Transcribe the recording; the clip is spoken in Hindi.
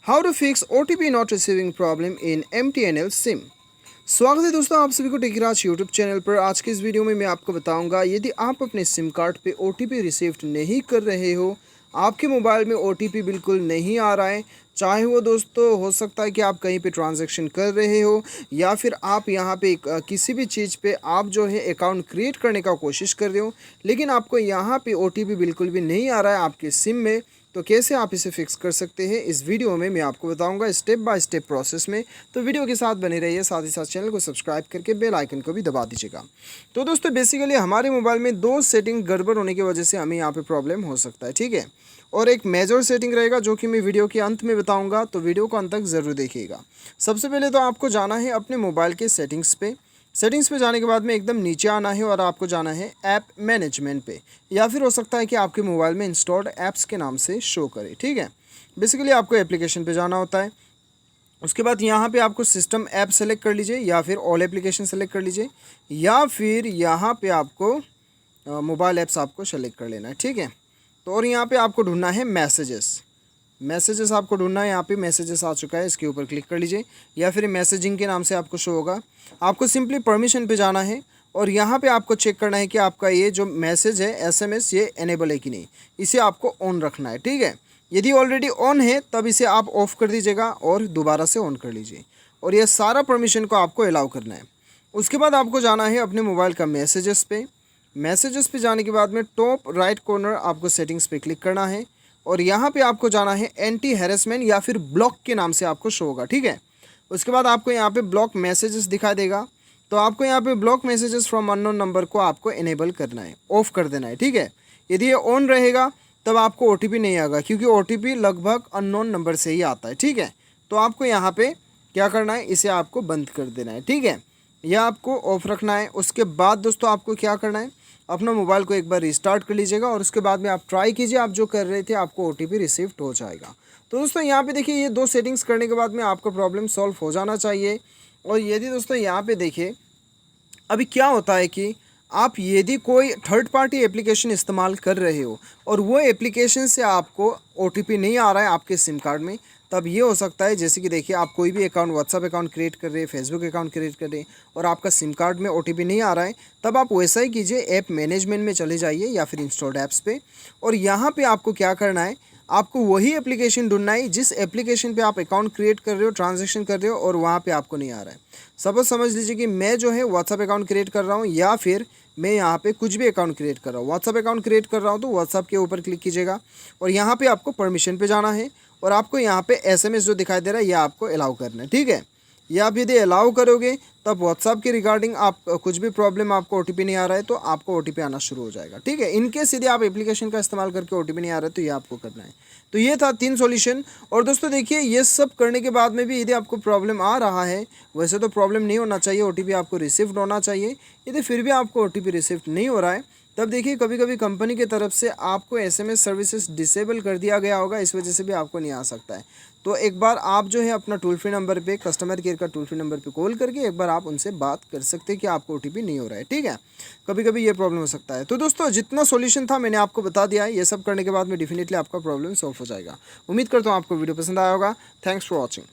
How to fix OTP not receiving problem in MTNL SIM. स्वागत है दोस्तों आप सभी को टेकराज यूट्यूब चैनल पर। आज के इस वीडियो में मैं आपको बताऊंगा यदि आप अपने सिम कार्ड पे OTP रिसीव नहीं कर रहे हो, आपके मोबाइल में OTP बिल्कुल नहीं आ रहा है, चाहे वो दोस्तों हो सकता है कि आप कहीं पे ट्रांजैक्शन कर रहे हो या फिर आप यहाँ पे किसी भी चीज़ पे आप जो है अकाउंट क्रिएट करने का कोशिश कर रहे हो, लेकिन आपको यहाँ पे OTP बिल्कुल भी नहीं आ रहा है आपके सिम में, तो कैसे आप इसे फिक्स कर सकते हैं इस वीडियो में मैं आपको बताऊंगा स्टेप बाय स्टेप प्रोसेस में। तो वीडियो के साथ बने रहिए, साथ ही साथ चैनल को सब्सक्राइब करके बेल आइकन को भी दबा दीजिएगा। तो दोस्तों बेसिकली हमारे मोबाइल में दो सेटिंग गड़बड़ होने की वजह से हमें यहाँ पे प्रॉब्लम हो सकता है, ठीक है। और एक मेजर सेटिंग रहेगा जो कि मैं वीडियो के अंत में बताऊँगा, तो वीडियो को अंत तक ज़रूर देखिएगा। सबसे पहले तो आपको जाना है अपने मोबाइल के सेटिंग्स पे। सेटिंग्स पे जाने के बाद में एकदम नीचे आना है और आपको जाना है ऐप मैनेजमेंट पे, या फिर हो सकता है कि आपके मोबाइल में इंस्टॉल्ड ऐप्स के नाम से शो करे, ठीक है। बेसिकली आपको एप्लीकेशन पे जाना होता है। उसके बाद यहाँ पे आपको सिस्टम ऐप सेलेक्ट कर लीजिए या फिर ऑल एप्लीकेशन सेलेक्ट कर लीजिए, या फिर यहाँ पे आपको मोबाइल ऐप्स आपको सेलेक्ट कर लेना है, ठीक है। तो और यहाँ पे आपको ढूंढना है मैसेजेस आपको ढूंढना है। यहाँ पे मैसेजेस आ चुका है, इसके ऊपर क्लिक कर लीजिए, या फिर मैसेजिंग के नाम से आपको शो होगा। आपको सिंपली परमिशन पे जाना है और यहाँ पे आपको चेक करना है कि आपका ये जो मैसेज है SMS ये इनेबल है कि नहीं, इसे आपको ऑन रखना है, ठीक है। यदि ऑलरेडी ऑन है तब इसे आप ऑफ कर दीजिएगा और दोबारा से ऑन कर लीजिए, और ये सारा परमिशन को आपको अलाउ करना है। उसके बाद आपको जाना है अपने मोबाइल का मैसेजेस पे जाने के बाद में टॉप राइट कॉर्नर आपको सेटिंग्स पे क्लिक करना है और यहाँ पे आपको जाना है एंटी हैरेसमेंट या फिर ब्लॉक के नाम से आपको शो होगा, ठीक है। उसके बाद आपको यहाँ पे ब्लॉक मैसेजेस दिखाई देगा, तो आपको यहाँ पे block messages from unknown number को आपको इनेबल करना है, ऑफ कर देना है, ठीक है। यदि ये ऑन रहेगा तब आपको OTP नहीं आएगा, क्योंकि OTP लगभग अननोन नंबर से ही आता है, ठीक है। तो आपको यहाँ पे क्या करना है, इसे आपको बंद कर देना है, ठीक है। यह आपको ऑफ रखना है। उसके बाद दोस्तों आपको क्या करना है, अपना मोबाइल को एक बार रिस्टार्ट कर लीजिएगा और उसके बाद में आप ट्राई कीजिए, आप जो कर रहे थे आपको OTP रिसीव्ड हो जाएगा। तो दोस्तों यहाँ पे देखिए, ये दो सेटिंग्स करने के बाद में आपका प्रॉब्लम सॉल्व हो जाना चाहिए। और यदि दोस्तों यहाँ पे देखिए, अभी क्या होता है कि आप यदि कोई थर्ड पार्टी एप्लीकेशन इस्तेमाल कर रहे हो और वो एप्लीकेशन से आपको OTP नहीं आ रहा है आपके सिम कार्ड में, तब ये हो सकता है, जैसे कि देखिए आप कोई भी अकाउंट, व्हाट्सअप अकाउंट क्रिएट कर रहे हैं, फेसबुक अकाउंट क्रिएट कर रहे हैं और आपका सिम कार्ड में OTP नहीं आ रहा है, तब आप वैसा ही कीजिए, ऐप मैनेजमेंट में चले जाइए या फिर इंस्टॉल्ड ऐप्स पे, और यहाँ पे आपको क्या करना है, आपको वही एप्लीकेशन ढूंढना है जिस एप्लीकेशन पे आप अकाउंट क्रिएट कर रहे हो, ट्रांजैक्शन कर रहे हो और वहाँ पे आपको नहीं आ रहा है। सपोज समझ लीजिए कि मैं जो है व्हाट्सअप अकाउंट क्रिएट कर रहा हूँ या फिर मैं यहाँ पे कुछ भी अकाउंट क्रिएट कर रहा हूँ, व्हाट्सअप अकाउंट क्रिएट कर रहा हूँ, तो व्हाट्सअप के ऊपर क्लिक कीजिएगा और यहाँ पे आपको परमिशन पे जाना है और आपको यहाँ पे SMS जो दिखाई दे रहा है यह आपको अलाउ करना है, ठीक है। या आप यदि अलाउ करोगे तब व्हाट्सअप के रिगार्डिंग आप कुछ भी प्रॉब्लम, आपको OTP नहीं आ रहा है तो आपको OTP आना शुरू हो जाएगा, ठीक है। इनकेस यदि आप एप्लीकेशन का इस्तेमाल करके OTP नहीं आ रहा है तो ये आपको करना है। तो ये था 3 सॉल्यूशन। और दोस्तों देखिए, ये सब करने के बाद में भी यदि आपको प्रॉब्लम आ रहा है, वैसे तो प्रॉब्लम नहीं होना चाहिए, OTP आपको रिसीव्ड होना चाहिए। यदि फिर भी आपको OTP रिसीव्ड नहीं हो रहा है, तब देखिए कभी कभी कंपनी की तरफ से आपको SMS सर्विसेज डिसेबल कर दिया गया होगा, इस वजह से भी आपको नहीं आ सकता है। तो एक बार आप जो है अपना टोल फ्री नंबर पे, कस्टमर केयर का टोल फ्री नंबर पे कॉल करके एक बार आप उनसे बात कर सकते हैं कि आपको OTP नहीं हो रहा है, ठीक है। कभी कभी ये प्रॉब्लम हो सकता है। तो दोस्तों जितना सॉल्यूशन था मैंने आपको बता दिया है, ये सब करने के बाद में डेफिनेटली आपका प्रॉब्लम सॉल्व हो जाएगा। उम्मीद करता हूँ आपको वीडियो पसंद आया होगा। Thanks for watching.